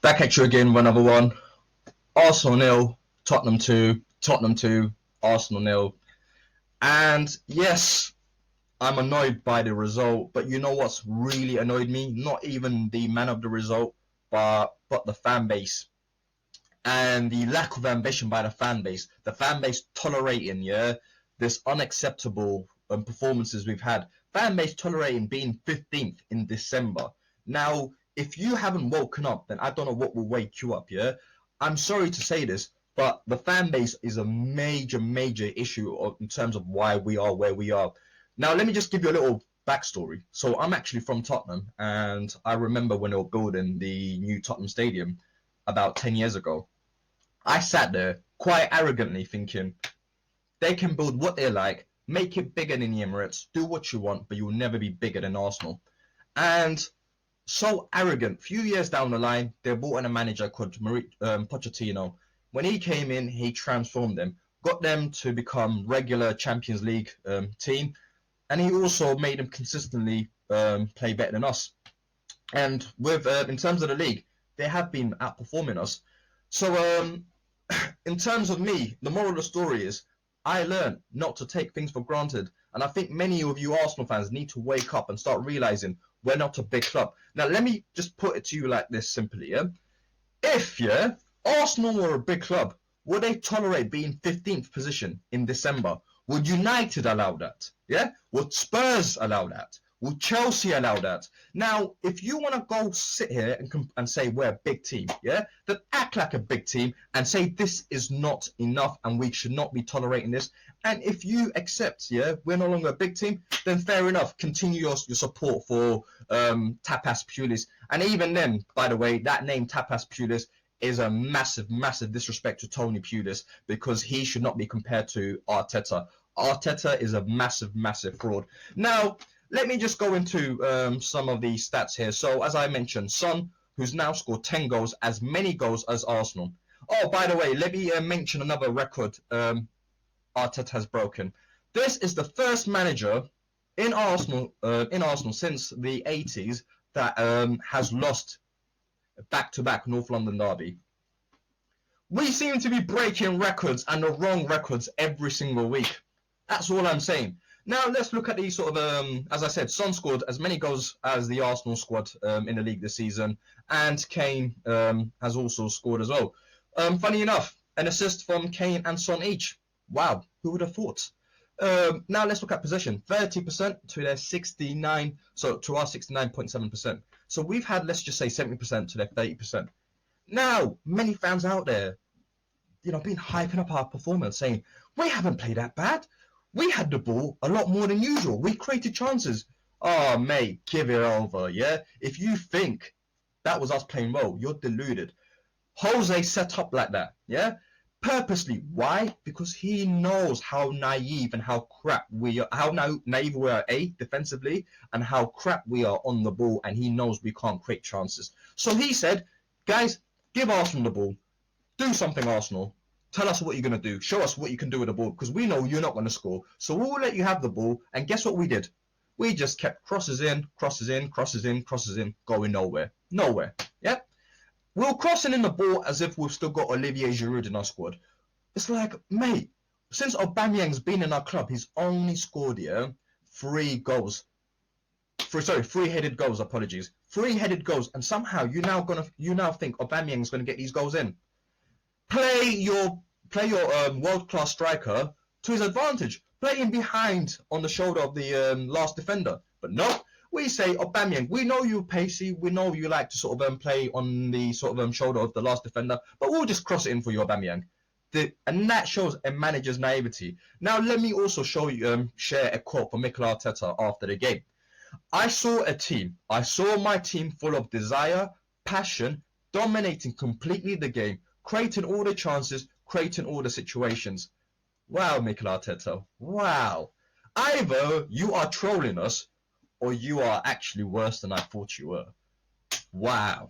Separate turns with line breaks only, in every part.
Back at you again with another one. Arsenal nil, Tottenham 2, Tottenham 2, Arsenal nil. And yes, I'm annoyed by the result, but you know what's really annoyed me? Not even the man of the result, but the fan base and the lack of ambition by the fan base. The fan base tolerating, this unacceptable performances we've had. Fan base tolerating being 15th in December. Now, if you haven't woken up, then I don't know what will wake you up, yeah? I'm sorry to say this, but the fan base is a major, major issue in terms of why we are where we are. Now, let me just give you a little backstory. So, I'm actually from Tottenham, and I remember when they were building the new Tottenham Stadium about 10 years ago. I sat there quite arrogantly thinking they can build what they like, make it bigger than the Emirates, do what you want, but you'll never be bigger than Arsenal. And so arrogant. Few years down the line, they brought in a manager called Pochettino. When he came in, he transformed them, got them to become regular Champions League team, and he also made them consistently play better than us. And with in terms of the league, they have been outperforming us. So in terms of me, the moral of the story is I learned not to take things for granted. And I think many of you Arsenal fans need to wake up and start realizing we're not a big club. Now, let me just put it to you like this simply. If Arsenal were a big club, would they tolerate being 15th position in December? Would United allow that? Yeah? Would Spurs allow that? Would Chelsea allow that? Now, if you want to go sit here and say we're a big team, yeah, then act like a big team and say this is not enough and we should not be tolerating this. And if you accept, we're no longer a big team, then fair enough. Continue your support for Tapas Pulis. And even then, by the way, that name Tapas Pulis is a massive, massive disrespect to Tony Pulis because he should not be compared to Arteta. Arteta is a massive, massive fraud. Now, let me just go into some of the stats here. So, as I mentioned, Son, who's now scored 10 goals, as many goals as Arsenal. Oh, by the way, let me mention another record Arteta has broken. This is the first manager in Arsenal since the 80s that has lost back-to-back North London derby. We seem to be breaking records and the wrong records every single week. That's all I'm saying. Now let's look at the sort of, as I said, Son scored as many goals as the Arsenal squad in the league this season, and Kane has also scored as well. Funny enough, an assist from Kane and Son each. Wow, who would have thought? Now let's look at possession. 30% to their 69, so to our 69.7%. So we've had, let's just say 70% to their 30%. Now, many fans out there, been hyping up our performance, saying, we haven't played that bad. We had the ball a lot more than usual. We created chances. Oh, mate, give it over, yeah? If you think that was us playing well, you're deluded. Jose set up like that, yeah? Purposely. Why? Because he knows how naive and how crap we are, how naive we are, defensively, and how crap we are on the ball, and he knows we can't create chances. So he said, guys, give Arsenal the ball. Do something, Arsenal. Tell us what you're going to do. Show us what you can do with the ball, because we know you're not going to score. So we'll let you have the ball. And guess what we did? We just kept crosses in, crosses in, crosses in, crosses in, going nowhere. Nowhere. Yep. We're crossing in the ball as if we've still got Olivier Giroud in our squad. It's like, mate, since Aubameyang's been in our club, he's only scored 3 goals. Three-headed goals, apologies. 3-headed goals, and somehow you now think Aubameyang's going to get these goals in. Play your world-class striker to his advantage. Play him behind on the shoulder of the last defender. But no, we say, Aubameyang, we know you're pacey. We know you like to sort of play on the sort of shoulder of the last defender. But we'll just cross it in for you, Aubameyang. And that shows a manager's naivety. Now, let me also share a quote from Mikel Arteta after the game. I saw my team full of desire, passion, dominating completely the game, creating all the chances, creating all the situations. Wow, Mikel Arteta. Wow. Either you are trolling us or you are actually worse than I thought you were. Wow.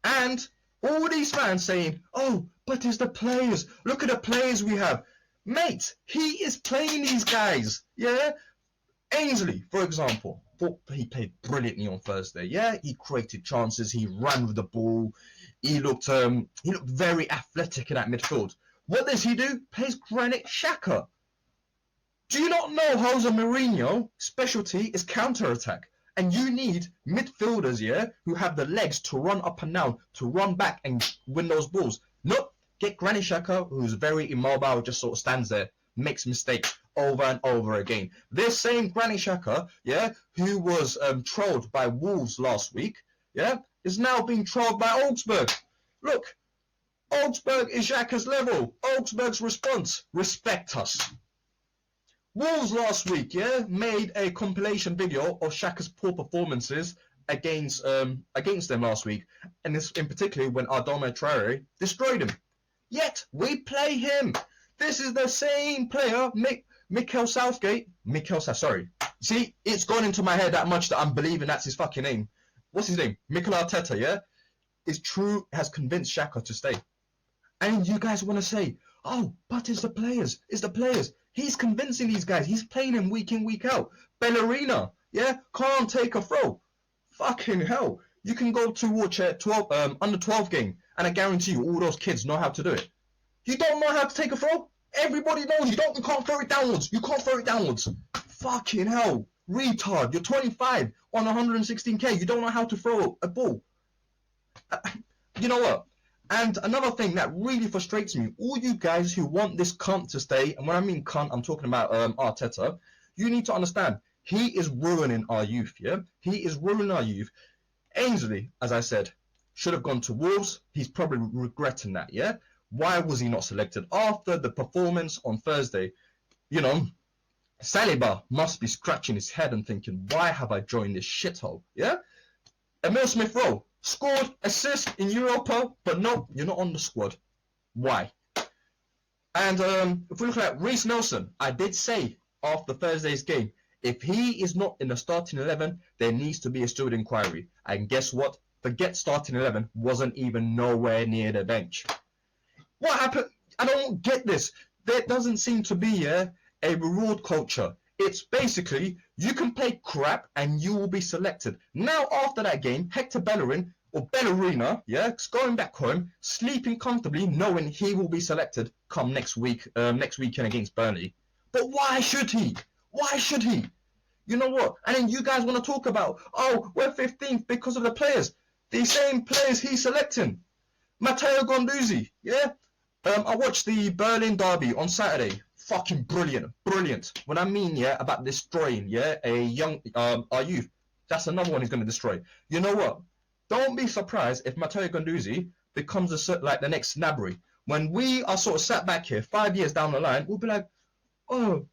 And all these fans saying, oh, but it's the players. Look at the players we have. Mate, he is playing these guys. Yeah? Ainsley, for example, thought he played brilliantly on Thursday. Yeah, he created chances. He ran with the ball. He looked very athletic in that midfield. What does he do? Plays Granit Xhaka. Do you not know Jose Mourinho's specialty is counter-attack? And you need midfielders, yeah, who have the legs to run up and down, to run back and win those balls. Nope, get Granit Xhaka, who's very immobile, just sort of stands there, makes mistakes over and over again. This same Granit Xhaka, yeah, who was trolled by Wolves last week, yeah, is now being trolled by Augsburg. Look, Augsburg is Xhaka's level. Augsburg's response, respect us. Wolves last week, yeah, made a compilation video of Xhaka's poor performances against them last week, and this in particular when Adama Traore destroyed him. Yet we play him. This is the same player, Mikel Southgate. Sorry. See, it's gone into my head that much that I'm believing that's his fucking name. What's his name? Mikel Arteta, yeah? Is true, has convinced Xhaka to stay. And you guys want to say, oh, but it's the players. He's convincing these guys. He's playing him week in, week out. Ballerina, yeah, can't take a throw. Fucking hell. You can go to watch a under 12 game, and I guarantee you all those kids know how to do it. You don't know how to take a throw? Everybody knows you can't throw it downwards. You can't throw it downwards. Fucking hell. Retard. You're 25 on 116k. You don't know how to throw a ball. You know what? And another thing that really frustrates me, all you guys who want this cunt to stay, and when I mean cunt, I'm talking about Arteta, you need to understand, he is ruining our youth, yeah? He is ruining our youth. Ainsley, as I said, should have gone to Wolves. He's probably regretting that, yeah? Why was he not selected? After the performance on Thursday, you know, Saliba must be scratching his head and thinking, why have I joined this shithole, yeah? Emil Smith-Rowe scored, assist in Europa, but no, you're not on the squad. Why? And if we look at Reece Nelson, I did say after Thursday's game, if he is not in the starting 11, there needs to be a steward inquiry. And guess what? Forget starting 11, wasn't even nowhere near the bench. What happened? I don't get this. There doesn't seem to be a reward culture. It's basically, you can play crap and you will be selected. Now, after that game, Hector Bellerin, or Ballerina, yeah, going back home, sleeping comfortably, knowing he will be selected come next weekend against Burnley. But why should he? Why should he? You know what? And then you guys want to talk about, oh, we're 15th because of the players. The same players he's selecting. Matteo Guendouzi, yeah? I watched the Berlin derby on Saturday. Fucking brilliant. When I mean, yeah, about destroying, yeah, our youth, that's another one he's going to destroy. You know what? Don't be surprised if Matteo Guendouzi becomes like the next Gnabry. When we are sort of sat back here 5 years down the line, we'll be like, oh,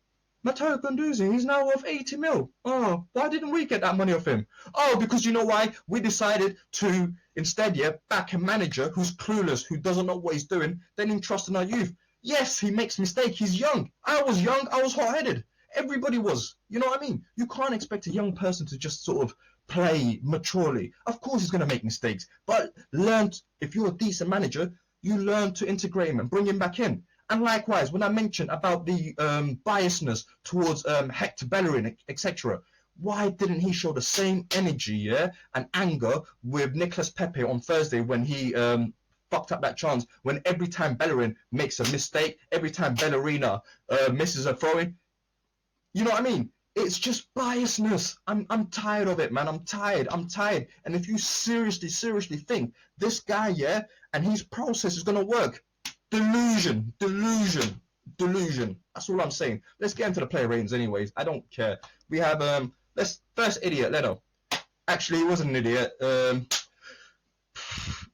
Matteo Guendouzi, he's now worth 80 mil. Oh, why didn't we get that money off him? Oh, because you know why? We decided to instead, yeah, back a manager who's clueless, who doesn't know what he's doing, then entrust in our youth. Yes, he makes mistakes. He's young. I was young. I was hot-headed. Everybody was. You know what I mean? You can't expect a young person to just sort of play maturely. Of course he's going to make mistakes, but if you're a decent manager, you learn to integrate him and bring him back in. And likewise, when I mentioned about the biasness towards Hector Bellerin, etc., why didn't he show the same energy, yeah, and anger with Nicolas Pepe on Thursday when he fucked up that chance, when every time Bellerin makes a mistake, every time Ballerina misses a throw-in, you know what I mean? It's just biasness. I'm tired of it, man. I'm tired. And if you seriously think this guy, yeah, and his process is going to work, delusion. That's all I'm saying. Let's get into the player ratings anyways. I don't care. We have, first idiot, Leno. Actually, he wasn't an idiot.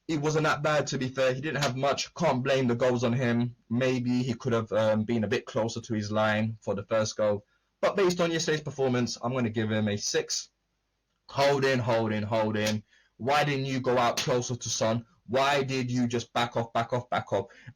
It wasn't that bad, to be fair. He didn't have much. Can't blame the goals on him. Maybe he could have been a bit closer to his line for the first goal. But based on yesterday's performance, I'm going to give him a 6. Hold in. Why didn't you go out closer to Son? Why did you just back off?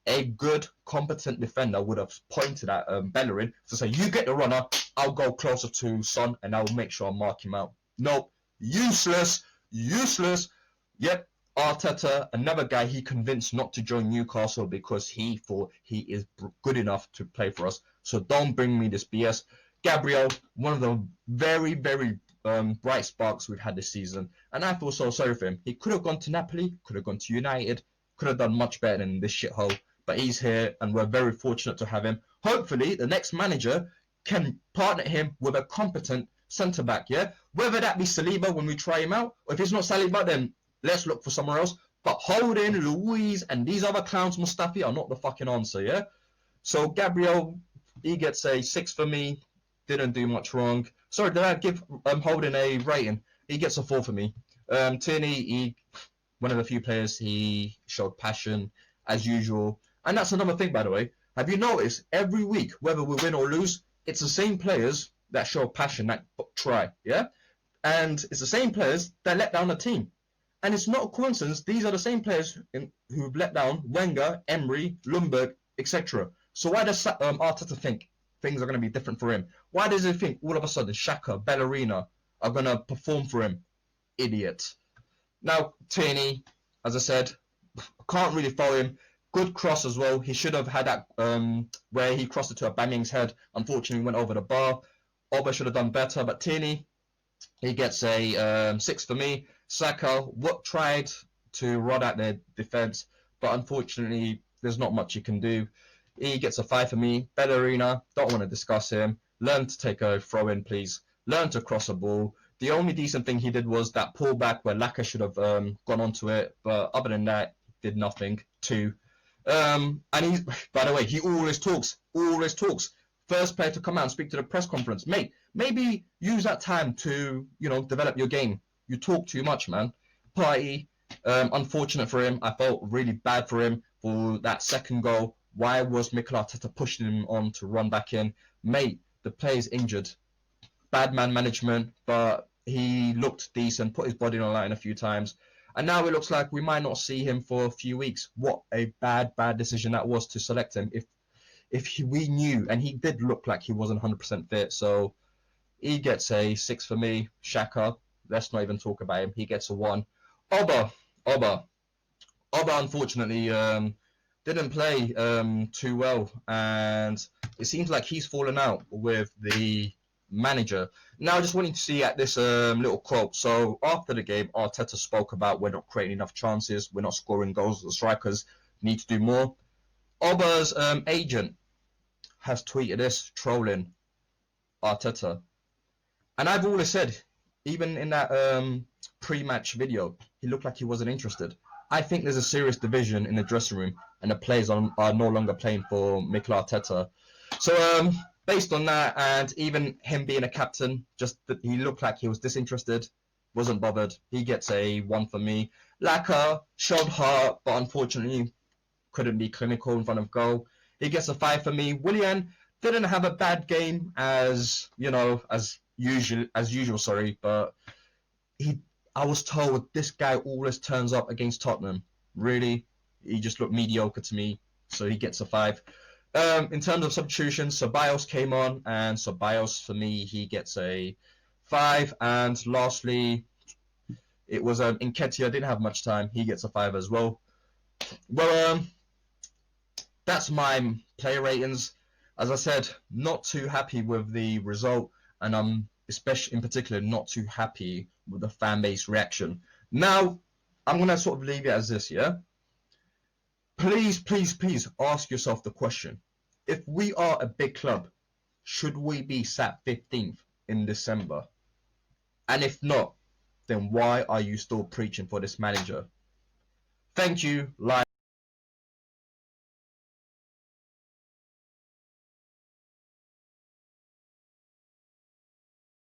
A good, competent defender would have pointed at Bellerin to say, you get the runner, I'll go closer to Son, and I'll make sure I mark him out. Nope. Useless. Yep. Arteta, another guy he convinced not to join Newcastle because he thought he is good enough to play for us. So don't bring me this BS. Gabriel, one of the very, very bright sparks we've had this season. And I feel so sorry for him. He could have gone to Napoli, could have gone to United. could have done much better than this shithole. But he's here, and we're very fortunate to have him. Hopefully, the next manager can partner him with a competent centre back. Yeah, whether that be Saliba when we try him out, or if it's not Saliba, then let's look for somewhere else. But Holding, Luiz, and these other clowns, Mustafi, are not the fucking answer. Yeah. So Gabriel, he gets a 6 for me. Didn't do much wrong. Sorry, did I give Holding a rating? He gets a 4 for me. Tierney, one of the few players, he showed passion as usual. And that's another thing, by the way. Have you noticed every week, whether we win or lose, it's the same players that show passion, that try, yeah? And it's the same players that let down the team. And it's not a coincidence, these are the same players who've let down Wenger, Emery, Lundberg, etc. So why does Arteta think things are going to be different for him? Why does he think all of a sudden Xhaka, Bellerina are going to perform for him? Idiot. Now, Tierney, as I said, can't really follow him. Good cross as well. He should have had that where he crossed it to Aubameyang's head. Unfortunately, went over the bar. Oba should have done better, but Tierney, he gets a 6 for me. Saka, what tried to rod out their defense, but unfortunately, there's not much you can do. He gets a 5 for me. Bellerina, don't want to discuss him. Learn to take a throw in, please. Learn to cross a ball. The only decent thing he did was that pullback where Laka should have gone onto it, but other than that, did nothing. 2. And he's, by the way, he always talks. First player to come out and speak to the press conference. Mate, maybe use that time to, develop your game. You talk too much, man. Party, unfortunate for him. I felt really bad for him for that second goal. Why was Mikel Arteta pushing him on to run back in? Mate, the player's injured. Bad man management, but he looked decent, put his body on the line a few times. And now it looks like we might not see him for a few weeks. What a bad decision that was to select him. If we knew, and he did look like he wasn't 100% fit, so he gets a 6 for me. Xhaka, let's not even talk about him. He gets a 1. Oba, unfortunately, didn't play too well, and it seems like he's fallen out with the manager. Now, just wanting to see at this little quote. So after the game, Arteta spoke about we're not creating enough chances, we're not scoring goals, the strikers need to do more. Oba's agent has tweeted this, trolling Arteta. And I've always said, even in that pre-match video, he looked like he wasn't interested. I think there's a serious division in the dressing room, and the players are no longer playing for Mikel Arteta. So based on that, and even him being a captain, just that he looked like he was disinterested, wasn't bothered. He gets a 1 for me. Laka showed heart, but unfortunately couldn't be clinical in front of goal. He gets a 5 for me. Willian didn't have a bad game as usual, sorry, but I was told this guy always turns up against Tottenham. Really, he just looked mediocre to me, so he gets a 5. In terms of substitutions, Ceballos came on, and Ceballos, for me, he gets a 5. And lastly, it was Nketiah, didn't have much time. He gets a 5 as well. Well, that's my player ratings. As I said, not too happy with the result, and I'm especially in particular not too happy with the fan base reaction. Now, I'm going to sort of leave it as this, yeah? Please ask yourself the question. If we are a big club, should we be sat 15th in December? And if not, then why are you still preaching for this manager? Thank you.